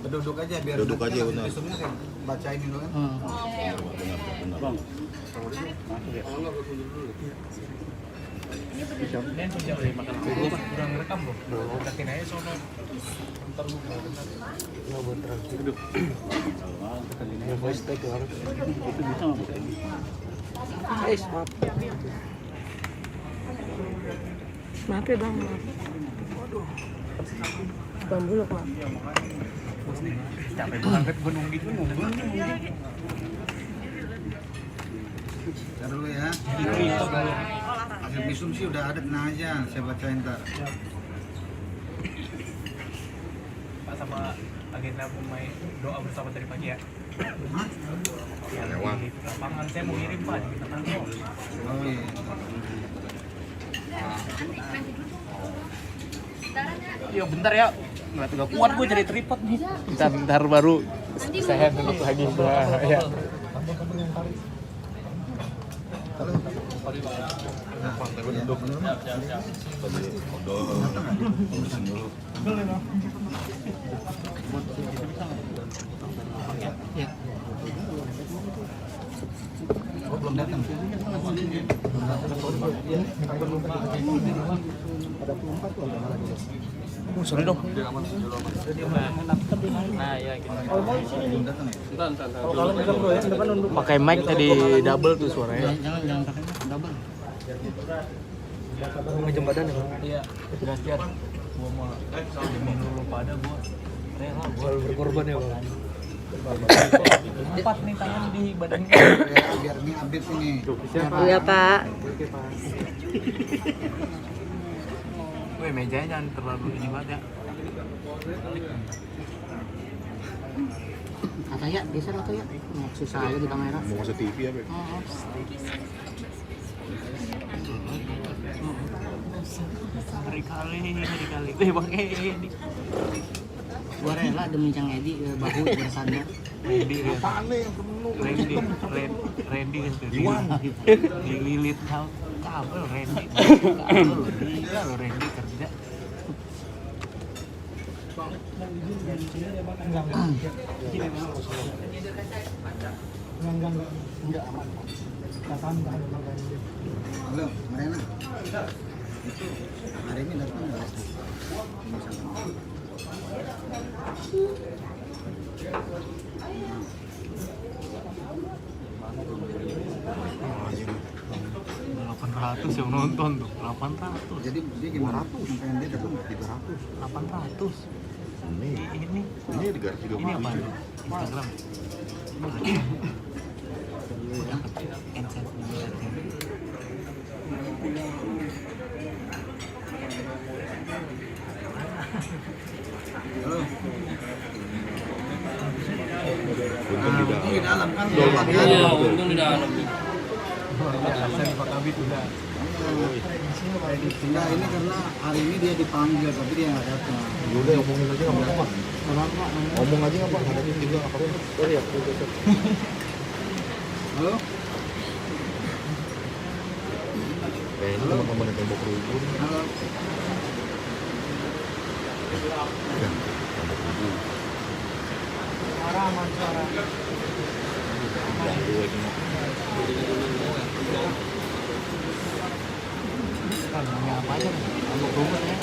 Duduk aja biar duduk aja benar. Visumnya kan bacain dulu kan. Benar. Bang. Ini punya lagi makan dulu kurang rekam loh. Deketin aja sono. Ntar lu nggak buat terakhir. Ya voice take harus. Itu bisa nggak? Maaf. Maaf ya bang, maaf. Bang Bulog maaf. Capek banget gue nunggu. Ntar dulu ya. Hasil visum sih udah ada, tenang aja, saya bacain ntar. Pak sama agenda pemain doa bersama tadi pagi ya. Hah? Ya, di lapangan saya mau ngirim Pak di kita kantor. Oh iya. Iya bentar ya. Nggak kuat gue cari tripod nih. Bentar baru sehat dulu lagi. Ya. Halo. Duduk. Tadi odol. Urusin dulu. Ya. Oh, belum datang. Oh, sorry dong. Nah, ya gitu. Belum datang ya? Pakai mic tadi double tuh suaranya. Jangan pakai double. Ngejam badan ya, Bang? Iya. Kira-kira gua mau demi dulu pada gua rela gua berkorban ya, Bang. Empat nih tangan di badannya. Ya, biar ini update ini. Iya Pak. Weh, mejanya jangan terlalu ini banget ya. Atau ya, geser atau ya. Susah aja di kamera. Mau masuk TV apa? Hari-kali. Bang Edi. Gua rela demi Cang Edi bahu bersandar. Randy kan. Apaan nih yang penuh? Randy kan tuh. Dililit kabel Randy. Kabel gila lo Randy kerja. Enggak aman. Halo, Marena. Itu hari ini datang nggak? Delapan ratus yang nonton tuh, 800. Jadi dia gimana? Sampai dia datang 300. 800. Ini Ini 330. ini apa? Instagram. Halo. Untung di dalam. Di dalam kan? Iya, untung di dalam. Saya Pak Kabit udah. Enggak, ini karena hari ini dia dipanggil tapi dia nggak datang. Udah ngomongin aja nggak apa-apa. Ngomong aja nggak apa-apa. Ada juga nggak apa-apa. Oh iya. Halo. Ini teman-teman yang tembok rukun. Halo. Suara aman suara. Ganggu ini. Namanya apa aja nih? Tembok rumah ya.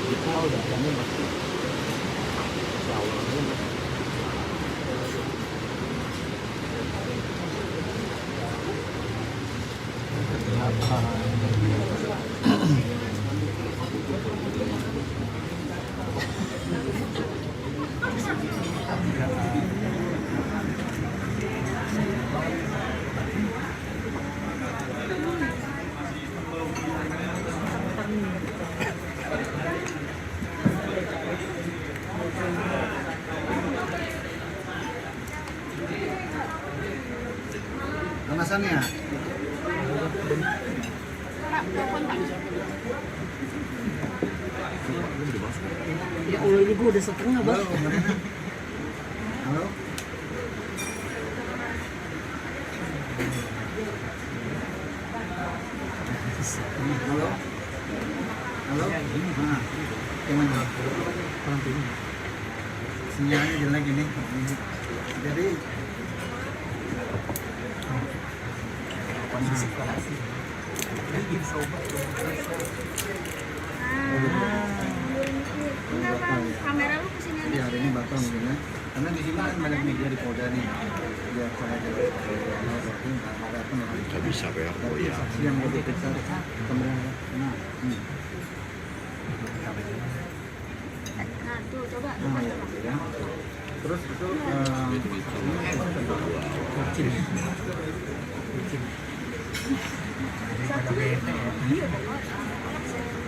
Itu udah jamin pasti. Kemasannya? Ya Allah ini gua udah setengah bang. Halo, Marena. Halo. Halo. Halo. Nah, gimana? Kurang tinggi. sinyalnya jelek ini. Jadi Kamera lu kesini aja. ya hari ini batal mungkin ya. Karena di sini kan banyak media di Polda nih. Biar saya jadi ada pun Nggak bisa ya, oh ya. saksi yang mau diperiksa kemudian nah, Nah, tuh coba. nah ya, ya. Terus itu Iya, Bang.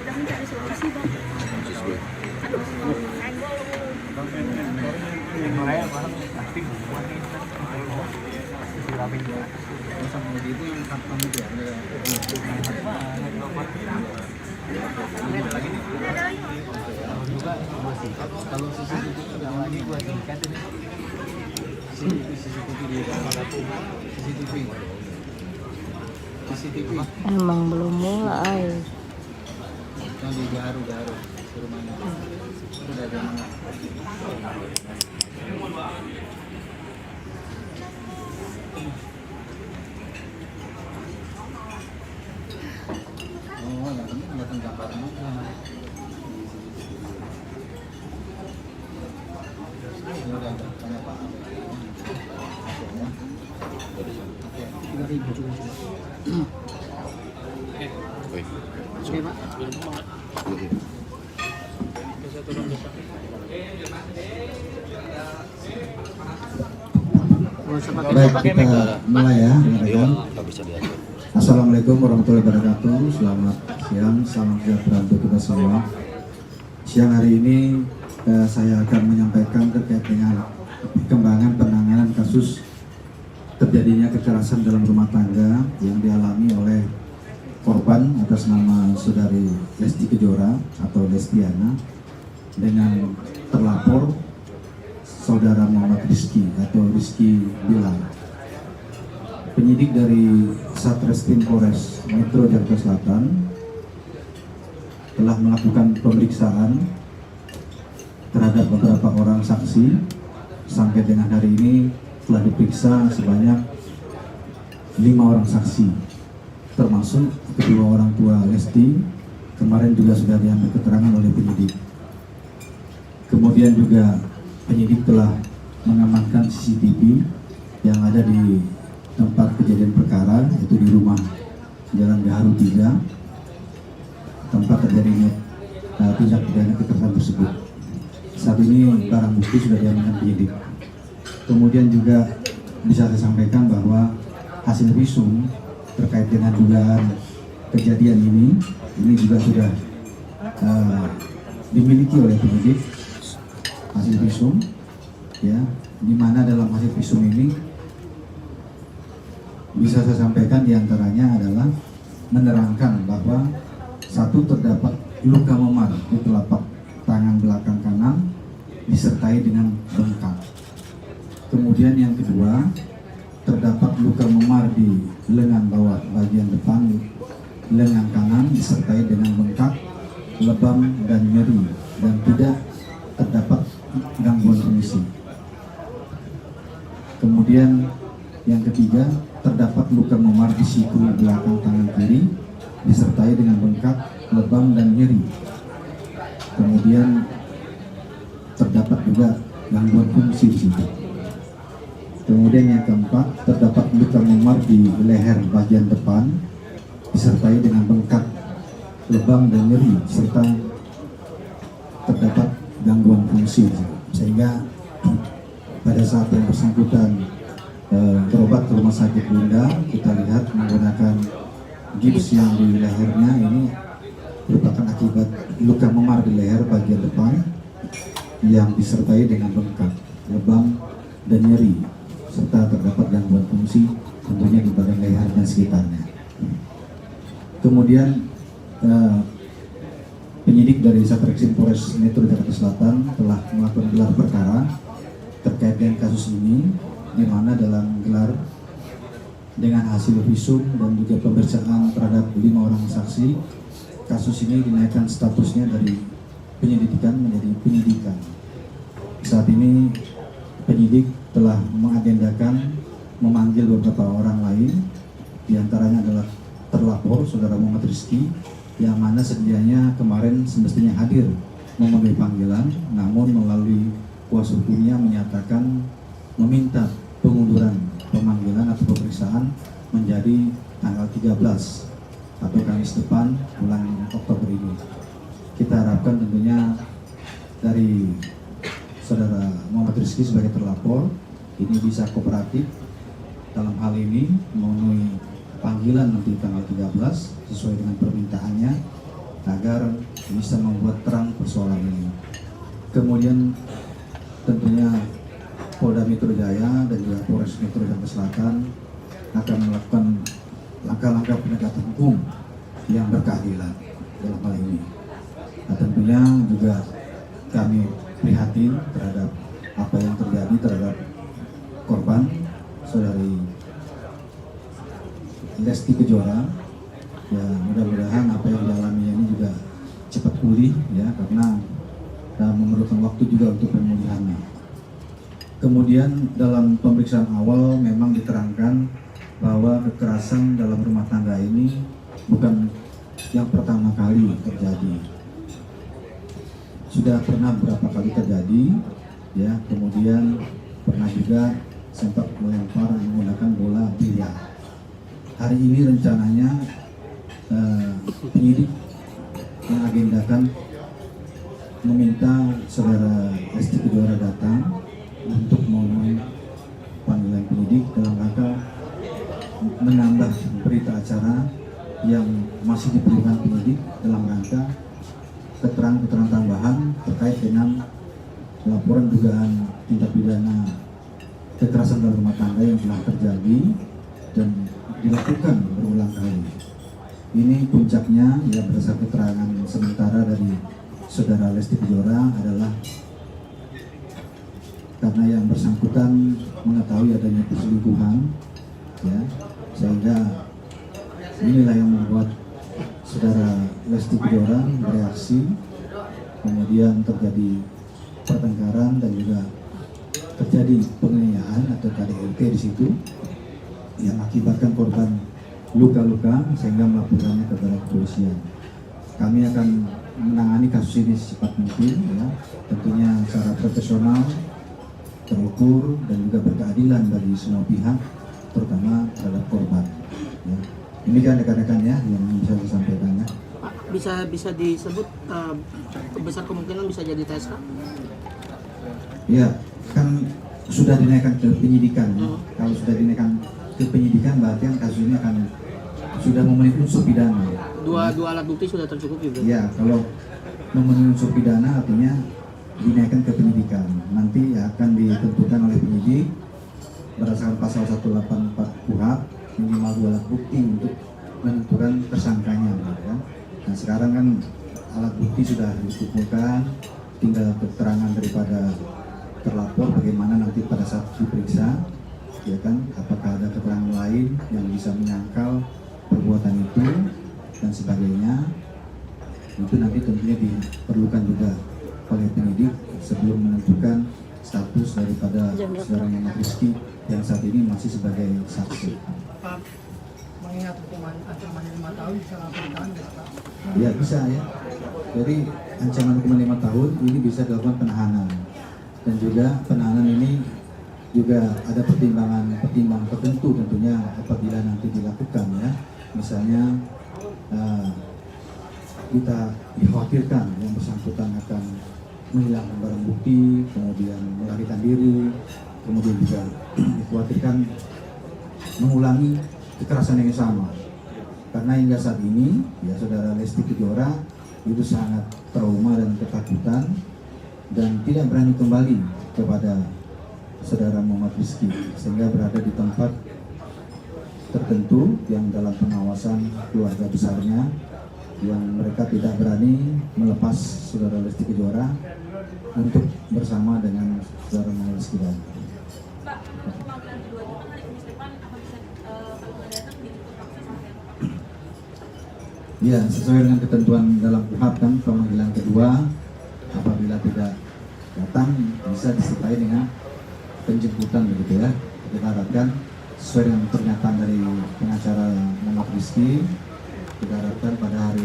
Udah mencari solusi, Bang. Aduh, senggol. sama itu yang satpam itu ya. Kalau CCTV sudah lagi buat CCTV Emang belum mulai. yang di Garu di rumahnya sudah ada mana? Oh, yang penting kelihatan gambarnya aja. Udah, tanya Pak. Oke. 3.000 juga. Oke. Oke, Pak. Oke. Baik, kita mulai ya, rekan-rekan. Nggak bisa diatur. Assalamualaikum warahmatullahi wabarakatuh. Selamat siang, salam sejahtera untuk kita semua. Siang hari ini saya akan menyampaikan terkait dengan perkembangan penanganan kasus terjadinya kekerasan dalam rumah tangga yang dialami oleh korban atas nama saudari Lesti Kejora atau Lestiana dengan terlapor saudara Muhammad Rizky atau Rizky Bilar. Penyidik dari Satreskrim Polres Metro Jakarta Selatan telah melakukan pemeriksaan terhadap beberapa orang saksi. Sampai dengan hari ini telah diperiksa sebanyak 5 orang saksi, termasuk kedua orang tua Lesti. Kemarin juga sudah diambil keterangan oleh penyidik. Kemudian juga penyidik telah mengamankan CCTV yang ada di tempat kejadian perkara, yaitu di rumah Jalan Gaharu 3, tempat terjadinya tindak pidana kekerasan tersebut. Saat ini barang bukti sudah diamankan penyidik. Kemudian juga bisa saya sampaikan bahwa hasil visum terkait dengan dugaan kejadian ini juga sudah dimiliki oleh penyidik. Hasil visum, ya, di mana dalam hasil visum ini bisa saya sampaikan diantaranya adalah menerangkan bahwa satu, terdapat luka memar di telapak tangan belakang kanan disertai dengan bengkak. Kemudian yang kedua, terdapat luka memar di lengan bawah bagian depan lengan kanan disertai dengan bengkak, lebam dan nyeri, dan tidak terdapat gangguan fungsi. Kemudian yang ketiga, terdapat luka memar di siku belakang tangan kiri disertai dengan bengkak, lebam dan nyeri. Kemudian terdapat juga gangguan fungsi di situ. Kemudian yang keempat, terdapat luka memar di leher bagian depan disertai dengan bengkak, lebam dan nyeri serta terdapat gangguan fungsi. Sehingga pada saat yang bersangkutan berobat ke rumah sakit Bunda, kita lihat menggunakan gips yang di lehernya ini merupakan akibat luka memar di leher bagian depan yang disertai dengan bengkak, lebam dan nyeri serta terdapat gangguan fungsi tentunya di bagian leher dan sekitarnya. Kemudian penyidik dari Satreskrim Polres Metro Jakarta Selatan telah melakukan gelar perkara terkait dengan kasus ini, di mana dalam gelar dengan hasil visum dan juga pemeriksaan terhadap 5 orang saksi, kasus ini dinaikkan statusnya dari penyelidikan menjadi penyidikan. Saat saat ini penyidik telah mengagendakan memanggil beberapa orang lain, diantaranya adalah terlapor saudara Muhammad Rizky yang mana sedianya kemarin semestinya hadir memenuhi panggilan, namun melalui kuasa hukumnya menyatakan meminta pengunduran pemanggilan atau pemeriksaan menjadi tanggal 13 atau Kamis depan bulan Oktober ini. Kita harapkan tentunya dari saudara Muhammad Rizky sebagai terlapor ini bisa kooperatif dalam hal ini memenuhi panggilan nanti tanggal 13 sesuai dengan permintaannya agar bisa membuat terang persoalan ini. Kemudian tentunya Polda Metro Jaya dan juga Polres Metro Jakarta Selatan akan melakukan langkah-langkah penegakan hukum yang berkeadilan dalam hal ini. Nah, tentunya juga kami prihatin terhadap apa yang terjadi terhadap korban saudari Lesti Kejora. Ya, mudah-mudahan apa yang dialami ini juga cepat pulih ya, karena memerlukan waktu juga untuk pemulihannya. Kemudian dalam pemeriksaan awal memang diterangkan bahwa kekerasan dalam rumah tangga ini bukan yang pertama kali terjadi. Sudah pernah beberapa kali terjadi ya, kemudian pernah juga sempat melempar menggunakan bola biliar. Hari ini rencananya penyidik mengagendakan meminta saudara Lesti Kejora datang untuk memenuhi panggilan penyidik dalam rangka menambah berita acara yang masih diperlukan penyidik dalam rangka keterangan tambahan terkait dengan laporan dugaan tindak pidana kekerasan dalam rumah tangga yang telah terjadi dan dilakukan berulang kali. Ini puncaknya ya, berdasarkan keterangan sementara dari saudara Lesti Kejora adalah karena yang bersangkutan mengetahui adanya perselingkuhan ya, sehingga inilah yang membuat saudara Lesti Kejora bereaksi, kemudian terjadi pertengkaran dan juga terjadi penganiayaan atau KDRT di situ yang akibatkan korban luka-luka sehingga melaporkannya kepada kepolisian. Kami akan menangani kasus ini secepat mungkin ya, tentunya secara profesional, terukur dan juga berkeadilan bagi semua pihak, terutama terhadap korban ya. Ini kan rekan-rekan ya yang bisa saya sampaikan ya. Pak, bisa disebut besar kemungkinan bisa jadi TSK? Ya, kan sudah dinaikkan ke penyidikan ya. Kalau sudah dinaikkan ke penyidikan berarti kan kasus ini akan sudah memenuhi unsur pidana. Dua alat bukti sudah tercukupi berarti? Ya, kalau memenuhi unsur pidana artinya dinaikkan ke penyidikan. Nanti akan ditentukan oleh penyidik berdasarkan pasal 184 KUHP minimal 2 alat bukti untuk menentukan tersangkanya ya. Nah, sekarang kan alat bukti sudah dikumpulkan, tinggal keterangan daripada terlapor bagaimana nanti pada saat diperiksa ya kan, apakah ada keterangan lain yang bisa menyangkal perbuatan itu dan sebagainya. Itu nanti tentunya diperlukan juga oleh penyidik sebelum menentukan status daripada saudara Muhammad Rizky yang saat ini masih sebagai saksi. Pak, mengingat hukuman ancaman 5 tahun bisa langsung ditahan nggak, Pak? Ya bisa ya. Jadi ancaman hukuman 5 tahun ini bisa dilakukan penahanan, dan juga penahanan ini juga ada pertimbangan tertentu tentunya apabila nanti dilakukan ya. Misalnya kita dikhawatirkan yang bersangkutan akan menghilangkan barang bukti, kemudian melarikan diri, kemudian juga dikhawatirkan mengulangi kekerasan yang sama. Karena hingga saat ini ya saudara Lesti Kejora itu sangat trauma dan ketakutan dan tidak berani kembali kepada saudara Muhammad Rizky, sehingga berada di tempat tertentu yang dalam pengawasan keluarga besarnya, yang mereka tidak berani melepas saudara Lesti Kejora untuk bersama dengan saudara Muhammad Rizky. Pak, pemanggilan kedua itu kan hari Kamis depan, apa bisa panggilan datang dijemput paksa sampai apa? Ya, sesuai dengan ketentuan dalam KUHP kan, pemanggilan kedua apabila tidak datang bisa disertai dengan penjemputan begitu ya. Kita harapkan sesuai dengan pernyataan dari pengacara Muhammad Rizky, kita harapkan pada hari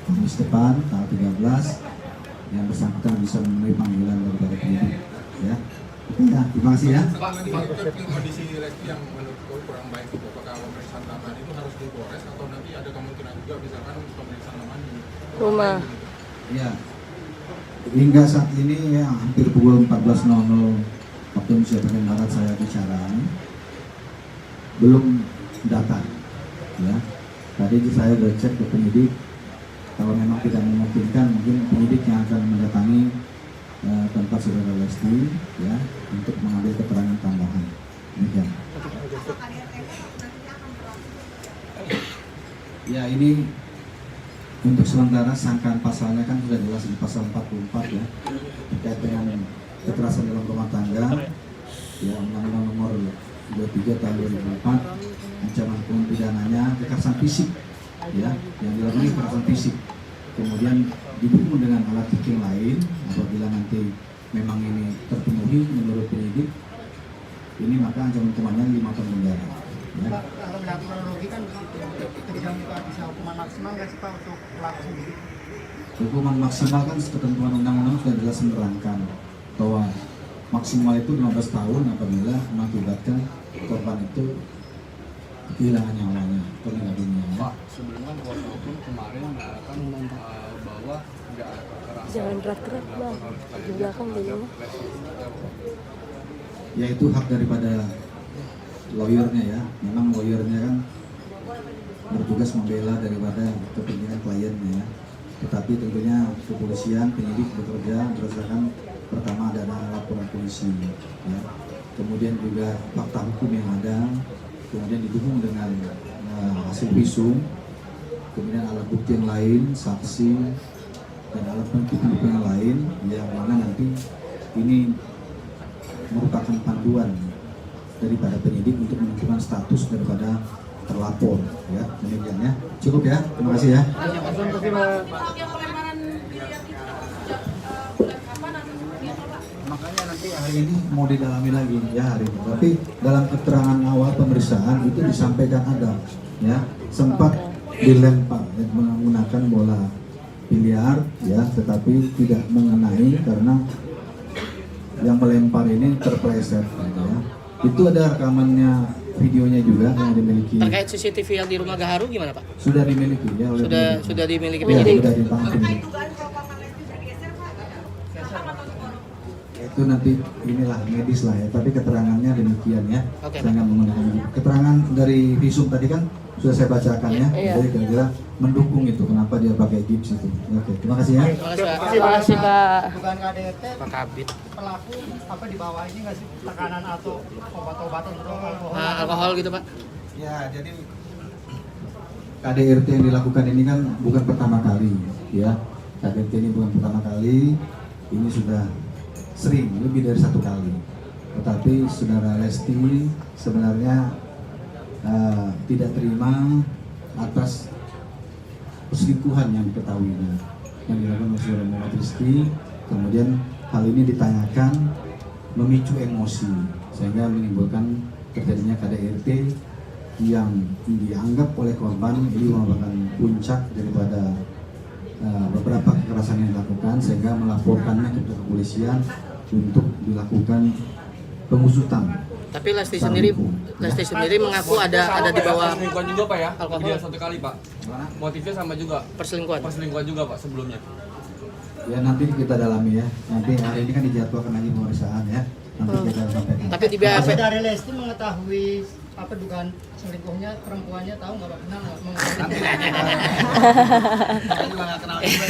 Kamis depan tanggal 13 yang bersangkutan bisa memenuhi panggilan daripada penyidik ya. Ya, terima kasih ya. Pak, nanti kondisi Lesti yang menurutku kurang baik itu, apakah pemeriksaan tambahan itu harus di Polres atau nanti ada kemungkinan juga misalkan pemeriksaan tambahan di Rumah. Ya, hingga saat ini ya hampir pukul 14.00 waktu Indonesia bagian Barat saya bicara belum datang ya. Tadi saya sudah cek ke penyidik, kalau memang tidak memungkinkan mungkin penyidik yang akan mendatangi tempat saudara Lesti ya untuk mengambil keterangan tambahan. Demikian. Ya, ini untuk sementara sangkaan pasalnya kan sudah jelas di pasal 44 ya, terkait dengan kekerasan dalam rumah tangga ya, Undang-Undang Nomor 23 Tahun 2004, ancaman hukuman pidananya kekerasan fisik ya, yang dilakukan kekerasan fisik, kemudian didukung dengan alat bukti lain. Apabila nanti memang ini terpenuhi menurut penyidik, ini maka ancaman hukumannya 5 tahun penjara ya. Pak, kalau melihat kronologi kan kejam Pak, bisa hukuman maksimal nggak sih Pak untuk pelaku sendiri? Hukuman maksimal kan ketentuan undang-undang sudah jelas menerangkan bahwa maksimal itu 15 tahun apabila mengakibatkan korban itu kehilangan nyawanya atau meninggal dunia. Pak, sebelumnya kuasa hukum kemarin mengatakan bahwa tidak ada kekerasan. Jangan gerak-gerak bang. Di belakang dulu. Ya itu hak daripada lawyernya ya. Memang lawyernya kan bertugas membela daripada kepentingan kliennya ya. Tetapi tentunya kepolisian, penyidik bekerja berdasarkan pertama ada laporan polisi ya. Kemudian juga fakta hukum yang ada, kemudian didukung dengan hasil visum, kemudian alat bukti yang lain, saksi dan alat bukti pendukung yang lain yang mana nanti ini merupakan panduan daripada penyidik untuk menentukan status daripada terlapor ya. Demikian ya. Cukup ya. Terima kasih ya. Untuk yang pelemparan biliar itu sejak bulan kapan atau seperti apa Pak? Makanya nanti hari ini mau didalami lagi ya hari ini. Tapi dalam keterangan awal pemeriksaan itu disampaikan ada ya sempat dilempar ya, menggunakan bola biliar ya, tetapi tidak mengenai karena yang melempar ini terpleset ya. Itu ada rekamannya, videonya juga yang dimiliki. Terkait CCTV yang di rumah Gaharu gimana Pak? Sudah dimiliki ya oleh penyidik. Sudah dimiliki Ya, penyidik. sudah di tangan penyidik. Itu nanti inilah medis lah ya, tapi keterangannya demikian ya. Oke. Saya nggak menggunakan keterangan dari visum tadi kan sudah saya bacakan ya. Iya. Jadi kira-kira mendukung itu kenapa dia pakai gips itu. Oke, terima kasih ya. Terima kasih Pak. Terima kasih Pak. Bukan KDRT, Pak Kabit. pelaku apa di bawah ini nggak sih tekanan atau obat-obatan atau alkohol? Alkohol gitu Pak? Ya, jadi KDRT yang dilakukan ini kan bukan pertama kali ya. KDRT ini bukan pertama kali, ini sudah sering, lebih dari 1 kali. Tetapi saudara Lesti sebenarnya tidak terima atas perselingkuhan yang diketahuinya yang dilakukan oleh saudara Muhammad Rizky. Kemudian hal ini ditanyakan memicu emosi sehingga menimbulkan terjadinya KDRT yang dianggap oleh korban ini merupakan puncak daripada beberapa kekerasan yang dilakukan sehingga melaporkannya ke kepolisian untuk dilakukan pengusutan. Tapi Lesti sendiri mengaku ada di bawah Perselingkuhan juga Pak ya? alkohol. Dia 1 kali Pak. Motifnya sama juga. Perselingkuhan. Perselingkuhan juga Pak sebelumnya. Ya nanti kita dalami ya. Nanti hari ini kan dijadwalkan lagi pemeriksaan ya. Nanti kita sampaikan. Tapi di BAP Dari Lesti mengetahui apa dugaan selingkuhnya perempuannya tahu nggak Pak? Kenal nggak? Kita juga nggak kenal juga.